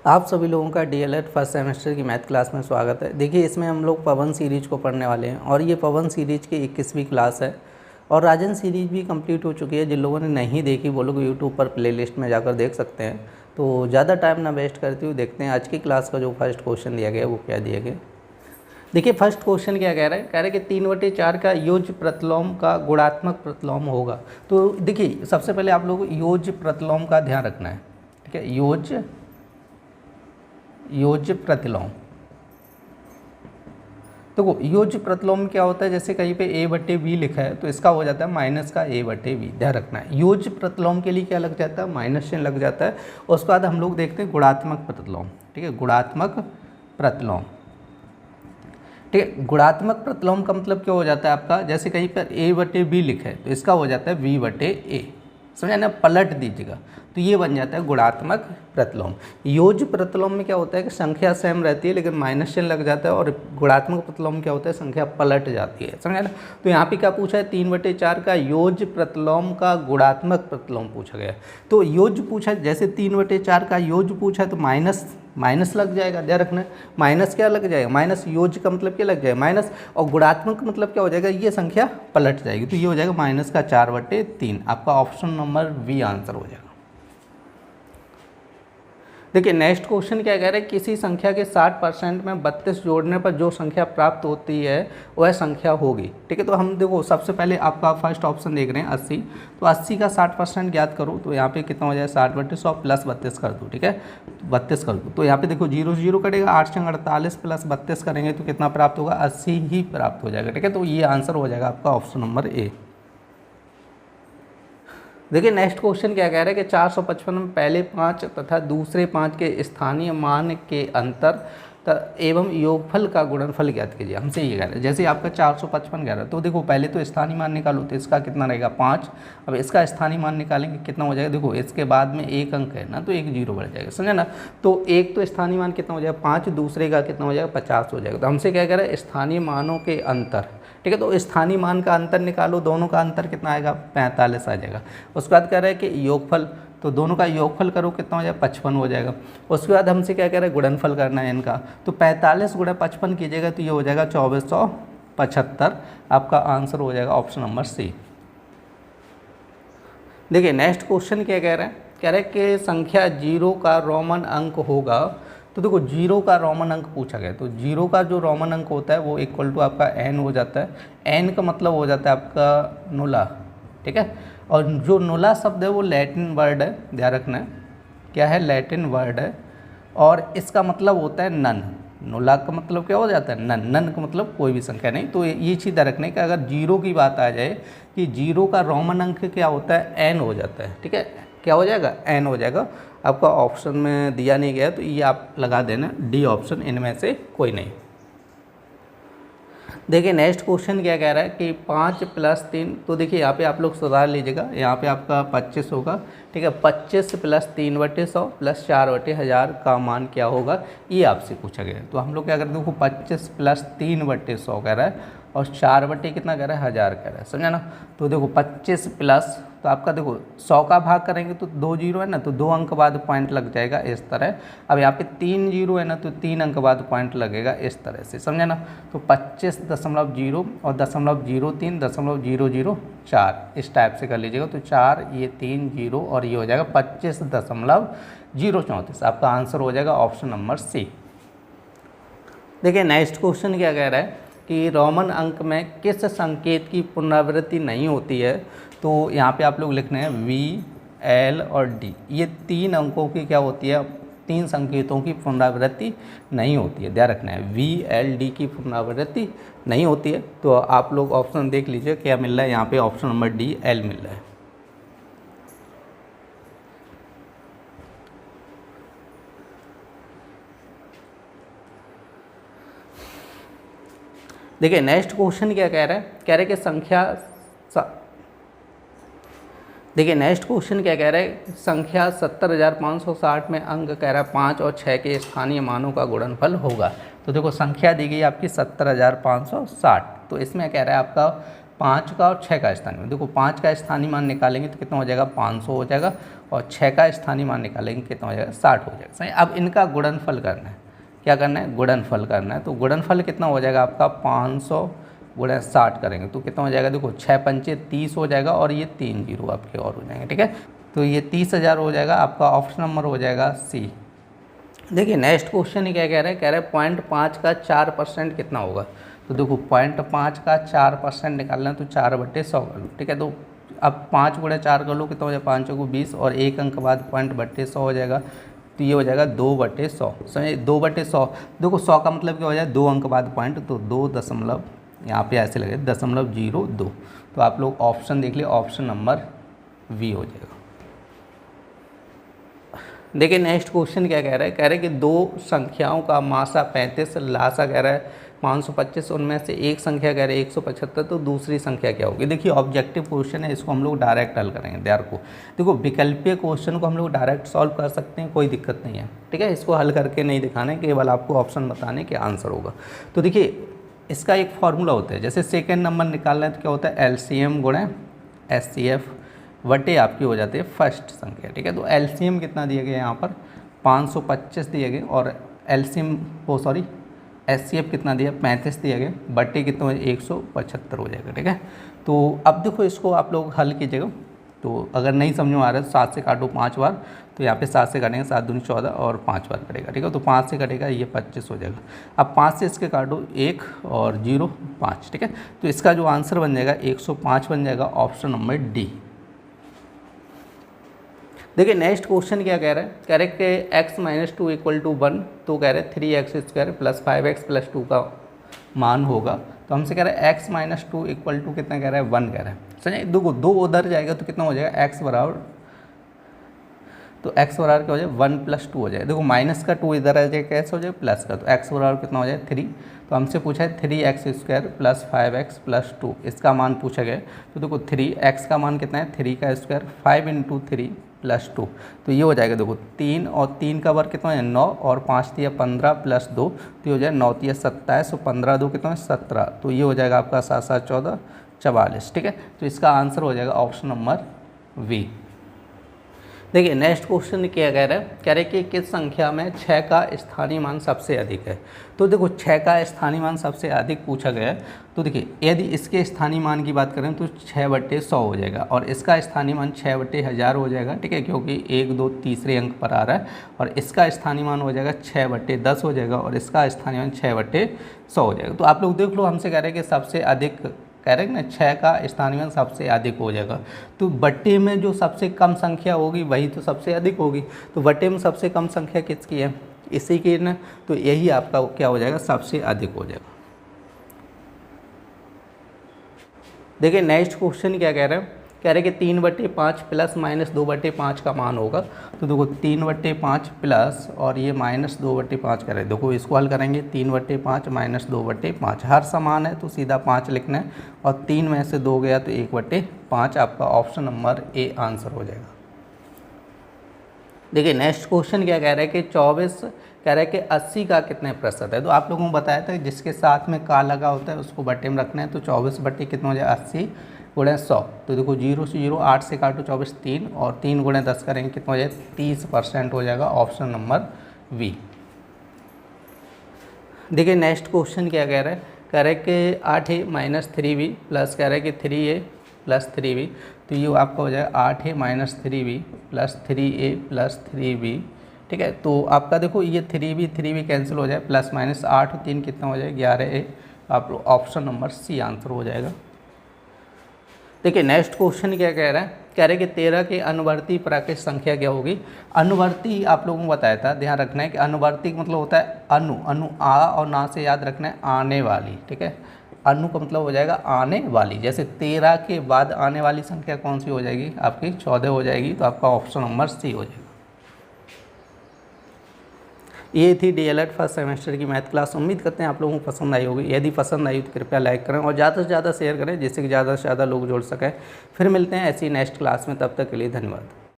आप सभी लोगों का डीएलएड फर्स्ट सेमेस्टर की मैथ क्लास में स्वागत है। देखिए, इसमें हम लोग पवन सीरीज को पढ़ने वाले हैं और ये पवन सीरीज की 21वीं क्लास है और राजन सीरीज भी कंप्लीट हो चुकी है। जिन लोगों ने नहीं देखी वो लोग यूट्यूब पर प्लेलिस्ट में जाकर देख सकते हैं। तो ज़्यादा टाइम ना वेस्ट करते हुए देखते हैं आज की क्लास का जो फर्स्ट क्वेश्चन दिया गया वो क्या दिया गया। देखिए, फर्स्ट क्वेश्चन क्या कह रहा है कि 3/4 का योज्य प्रतिलोम का गुणात्मक प्रतिलोम होगा। तो देखिए, सबसे पहले आप लोग योज्य प्रतिलोम का ध्यान रखना है, ठीक है। योज्य प्रतिलोम, देखो योज्य प्रतिलोम क्या होता है, जैसे कहीं पे a/b लिखा है तो इसका हो जाता है माइनस का a/b। ध्यान रखना है, योज्य प्रतिलोम के लिए क्या लग जाता है, माइनस चिन्ह लग जाता है। उसके बाद हम लोग देखते हैं गुणात्मक प्रतिलोम, ठीक है। गुणात्मक प्रतिलोम, ठीक है। गुणात्मक प्रतिलोम का मतलब क्या हो जाता है आपका, जैसे कहीं पर a/b लिखा है तो इसका हो जाता है b/a, समझा ना, पलट दीजिएगा तो ये बन जाता है गुणात्मक प्रतिलोम। योज्य प्रतिलोम में क्या होता है कि संख्या सेम रहती है लेकिन माइनस चिन्ह लग जाता है, और गुणात्मक प्रतिलोम क्या होता है, संख्या पलट जाती है, समझा ना। तो यहाँ पे क्या पूछा है, 3/4 का योज्य प्रतिलोम का गुणात्मक प्रतिलोम पूछा गया। तो योज्य पूछा, जैसे 3/4 का योज्य पूछा है तो माइनस लग जाएगा। ध्यान रखना, माइनस क्या लग जाएगा, माइनस योज्य का मतलब क्या लग जाएगा, माइनस, और गुणात्मक मतलब क्या हो जाएगा, ये संख्या पलट जाएगी तो ये हो जाएगा माइनस का 4/3। आपका ऑप्शन नंबर बी आंसर हो जाएगा। देखिए, नेक्स्ट क्वेश्चन क्या कह रहा है, किसी संख्या के 60% में 32 जोड़ने पर जो संख्या प्राप्त होती है वह संख्या होगी, ठीक है। तो हम देखो, सबसे पहले आपका फर्स्ट ऑप्शन देख रहे हैं 80, तो 80 का 60% ज्ञात करो तो यहाँ पे कितना हो जाए, 60/100 प्लस 32 कर दो, ठीक है। 32 कर दो तो यहाँ पे देखो 0 से 0 कटेगा, 8 से 48 प्लस 32 करेंगे तो कितना प्राप्त होगा, 80 ही प्राप्त हो जाएगा, ठीक है। तो ये आंसर हो जाएगा आपका ऑप्शन नंबर ए। देखिए, नेक्स्ट क्वेश्चन क्या कह रहा है कि 455 में पहले 5 तथा दूसरे 5 के स्थानीय मान के अंतर एवं योगफल का गुणनफल ज्ञात कीजिए। हमसे ये कह रहा है, जैसे आपका 455 कह रहा है तो देखो पहले तो स्थानीय मान निकालो तो इसका कितना रहेगा 5। अब इसका स्थानीय मान निकालेंगे कितना हो जाएगा, देखो इसके बाद में एक अंक है ना तो एक जीरो बढ़ जाएगा, समझे ना। तो एक तो स्थानीय मान कितना हो जाएगा 5, दूसरे का कितना हो जाएगा 50 हो जाएगा। तो हमसे क्या कह रहा है, स्थानीय मानों के अंतर, ठीक है। तो स्थानीय मान का अंतर निकालो, दोनों का अंतर कितना आएगा, 45 आ जाएगा। उसके बाद कह रहा है कि योगफल, तो दोनों का योगफल करो कितना हो जाएगा, 55 हो जाएगा। उसके बाद हमसे क्या कह रहा है, गुणनफल करना है इनका, तो 45 × 55 कीजिएगा तो ये हो जाएगा 2475। आपका आंसर हो जाएगा ऑप्शन नंबर सी। देखिए, नेक्स्ट क्वेश्चन क्या कह रहा है, कह रहा है कि संख्या 0 का रोमन अंक होगा। तो देखो 0 का रोमन अंक पूछा गया, तो 0 का जो रोमन अंक होता है वो इक्वल टू आपका n हो जाता है। n का मतलब हो जाता है आपका नुला, ठीक है। और जो नुला शब्द है वो लैटिन वर्ड है, ध्यान रखना है, क्या है, लैटिन वर्ड है, और इसका मतलब होता है नन। नुला का मतलब क्या हो जाता है, नन। नन का मतलब कोई भी संख्या नहीं। तो ये चीज़ रखने का, अगर 0 की बात आ जाए कि 0 का रोमन अंक क्या होता है, n हो जाता है, ठीक है। क्या हो जाएगा, n हो जाएगा। आपका ऑप्शन में दिया नहीं गया तो ये आप लगा देना डी ऑप्शन, इनमें से कोई नहीं। देखिए, नेक्स्ट क्वेश्चन क्या कह रहा है कि 5 + 3, तो देखिए यहाँ पे आप लोग सुधार लीजिएगा, यहाँ पे आपका 25 होगा, ठीक है। 25 + 3/100 + 4/1000 का मान क्या होगा, ये आपसे पूछा गया है। तो हम लोग क्या करते हैं, देखो 25 + 3/100 कह रहा है और 4/, कितना कह रहा है, 1000 कह रहा है, समझा ना। तो देखो 25 प्लस, तो आपका देखो 100 का भाग करेंगे तो 2 जीरो है ना, तो 2 अंक बाद पॉइंट लग जाएगा इस तरह। अब यहाँ पे 3 जीरो है ना तो 3 अंक बाद पॉइंट लगेगा इस तरह से, समझा ना। तो 25.0 और 0.03 0.004 इस टाइप से कर लीजिएगा। तो 4, ये 3 जीरो और ये हो जाएगा 25.034। आपका आंसर हो जाएगा ऑप्शन नंबर सी। देखिए, नेक्स्ट क्वेश्चन क्या कह रहा है कि रोमन अंक में किस संकेत की पुनरावृत्ति नहीं होती है। तो यहाँ पे आप लोग लिखने हैं V, L और D, ये 3 अंकों की क्या होती है, 3 संकेतों की पुनरावृत्ति नहीं होती है। ध्यान रखना है, V, L, D की पुनरावृत्ति नहीं होती है। तो आप लोग ऑप्शन देख लीजिए क्या मिल रहा है, यहाँ पे ऑप्शन नंबर D, L मिल रहा है। देखिए, नेक्स्ट क्वेश्चन क्या कह रहा है, कह रहा है कि नेक्स्ट क्वेश्चन क्या कह रहा है, संख्या 70,560 में अंक कह रहा है 5 और 6 के स्थानीय मानों का गुणनफल होगा। तो देखो संख्या दी गई आपकी 70,560, तो इसमें कह रहा है आपका 5 का और 6 का स्थानीय मान। देखो 5 का स्थानीय मान निकालेंगे तो कितना हो जाएगा 500 हो जाएगा, और 6 का स्थानीय मान निकालेंगे कितना हो जाएगा 60 हो जाएगा। सही, अब इनका गुणनफल करना है। क्या करना है? गुणनफल करना है। तो गुणनफल कितना हो जाएगा आपका 500 गुणा 60 करेंगे तो कितना हो जाएगा, देखो 6 पंचे 30 हो जाएगा, और ये 3 जीरो आपके और हो जाएंगे। ठीक है, तो ये 30,000 हो जाएगा आपका, ऑप्शन नंबर हो जाएगा सी। देखिए नेक्स्ट क्वेश्चन क्या कह रहा है, कह रहा है 0.5 का 4% कितना होगा। तो देखो 0.5 का 4% निकालना है तो 4/100 कर लो। ठीक है, तो अब 5 गुणा 4 कर लो, कितना हो जाएगा 5 को 20, और एक अंक बाद 0.100 हो जाएगा, तो ये हो जाएगा 2/100। समझे, 2/100। देखो 100 का मतलब क्या हो जाए 2 अंक बाद पॉइंट, तो 2 दशमलव यहाँ पे ऐसे लगे 0.02। तो आप लोग ऑप्शन देख लिए, ऑप्शन नंबर वी हो जाएगा। देखिए नेक्स्ट क्वेश्चन क्या कह रहा है, कह रहा है कि दो संख्याओं का मासा 35, लासा कह रहा है 525, उनमें से एक संख्या कह रहे हैं 175, तो दूसरी संख्या क्या होगी। देखिए ऑब्जेक्टिव क्वेश्चन है, इसको हम लोग डायरेक्ट हल करेंगे। देखो विकल्पीय क्वेश्चन को हम लोग डायरेक्ट सॉल्व कर सकते हैं, कोई दिक्कत नहीं है। ठीक है, इसको हल करके नहीं दिखाना है, केवल आपको ऑप्शन बताने के आंसर होगा। तो देखिए इसका एक फॉर्मूला होता है, जैसे सेकेंड नंबर निकालना है तो क्या होता है LCM गुणा SCF वटे आपकी हो जाती है फर्स्ट संख्या। ठीक है, तो LCM कितना दिया गया यहाँ पर 525 दिए गए, और SCF कितना दिया 35 दिया गया, बटे कितना 175 हो जाएगा। ठीक है, तो अब देखो इसको आप लोग हल कीजिएगा। तो अगर नहीं समझ में आ रहा है तो 7 से काटो 5 बार, तो यहाँ पे 7 से काटेंगे 7 दूनी 14 और 5 बार कटेगा। ठीक है, तो 5 से कटेगा ये 25 हो जाएगा। अब 5 से इसके काटो 1 और 0 5। ठीक है, तो इसका जो आंसर बन जाएगा 105 बन जाएगा, ऑप्शन नंबर डी। देखिए नेक्स्ट क्वेश्चन क्या कह रहा है, कह रहे कि x - 2 = 1, तो कह रहे 3x² + 5x + 2 का मान होगा। तो हमसे कह रहा है x - 2 = कितना कह रहा है 1 कह रहा है। समझे, दो उधर जाएगा तो कितना हो जाएगा x बराबर, तो x बराबर क्या हो जाए 1 + 2 हो जाए। देखो माइनस का 2 इधर आ जाएगा, कैसे हो जाए प्लस का, तो x बराबर कितना हो जाए 3। तो हमसे पूछा है 3x² + 5x + 2, इसका मान पूछा गया। तो देखो 3x का मान कितना है 3 का स्क्वायर, 5 × 3 + 2, तो ये हो जाएगा देखो 3 और 3 का वर्ग कितना है 9, और 5 × 15 + 2, तो ये हो जाए 9 × 27, तो 15 2 कितना है 17, तो ये हो जाएगा आपका 7 7 14 44। ठीक है, तो इसका आंसर हो जाएगा ऑप्शन नंबर वी। देखिए नेक्स्ट क्वेश्चन क्या कह रहा है, कह रहे कि किस संख्या में 6 का स्थानीय मान सबसे अधिक है। तो देखो 6 का स्थानीय मान सबसे अधिक पूछा गया है। तो देखिए यदि इसके स्थानीय मान की बात करें तो 6/100 हो जाएगा, और इसका स्थानीय मान 6/1000 हो जाएगा। ठीक है, क्योंकि 1 2 तीसरे अंक पर आ रहा है, और इसका स्थानीय मान हो जाएगा 6/10 हो जाएगा, और इसका स्थानीय मान 6/100 हो जाएगा। तो आप लोग देख लो, हमसे कह रहे हैं कि सबसे अधिक, कह रहे हैं ना 6 का स्थानीय मान सबसे अधिक हो जाएगा, तो बट्टे में जो सबसे कम संख्या होगी वही तो सबसे अधिक होगी। तो बट्टे में सबसे कम संख्या किसकी है, इसी की ना, तो यही आपका क्या हो जाएगा सबसे अधिक हो जाएगा। देखिए नेक्स्ट क्वेश्चन क्या कह रहे हैं, कह रहे हैं कि 3/5 ± 2/5 का मान होगा। तो देखो 3/5 प्लस और ये -2/5 कह रहे हैं। देखो इसको हल करेंगे, 3/5 - 2/5 हर समान है तो सीधा 5 लिखना है, और 3 में से 2 गया तो 1/5, आपका ऑप्शन नंबर ए आंसर हो जाएगा। देखिए नेक्स्ट क्वेश्चन क्या कह रहा है कि 24 कह रहा है कि 80 का कितने प्रतिशत है। तो आप लोगों को बताया था जिसके साथ में का लगा होता है उसको बट्टे में रखना है। तो 24 कितना हो जाए 80 × 100। तो देखो 0 से 0 8 से काटो 24 3, और 3 × 10 करेंगे कितना हो जाए 30% हो जाएगा, ऑप्शन नंबर वी। देखिए नेक्स्ट क्वेश्चन क्या कह रहा है, कह रहा है कि 8a - 3b प्लस कह रहा है कि 3a + 3b, तो ये आपका हो जाएगा 8a - 3b + 3a + 3b। ठीक है, तो आपका देखो ये 3b कैंसिल हो जाए, प्लस माइनस 8 और 3 कितना हो जाए 11a, आप ऑप्शन नंबर सी आंसर हो जाएगा। देखिए नेक्स्ट क्वेश्चन क्या कह रहा है, कह रहे हैं कि 13 के अनुवर्ती प्राकृत संख्या क्या होगी। अनुवर्ती आप लोगों को बताया था, ध्यान रखना है कि अनुवर्ती का मतलब होता है अनु आ और ना से याद रखना है आने वाली। ठीक है, अनु का मतलब हो जाएगा आने वाली। जैसे 13 के बाद आने वाली संख्या कौन सी हो जाएगी आपकी 14 हो जाएगी, तो आपका ऑप्शन नंबर सी हो जाएगा। ये थी DLED फर्स्ट सेमेस्टर की मैथ क्लास। उम्मीद करते हैं आप लोगों को पसंद आई होगी। यदि पसंद आई तो कृपया लाइक करें और ज़्यादा से ज़्यादा शेयर करें, जिससे कि ज़्यादा से ज़्यादा लोग जुड़ सकें। फिर मिलते हैं ऐसी नेक्स्ट क्लास में, तब तक के लिए धन्यवाद।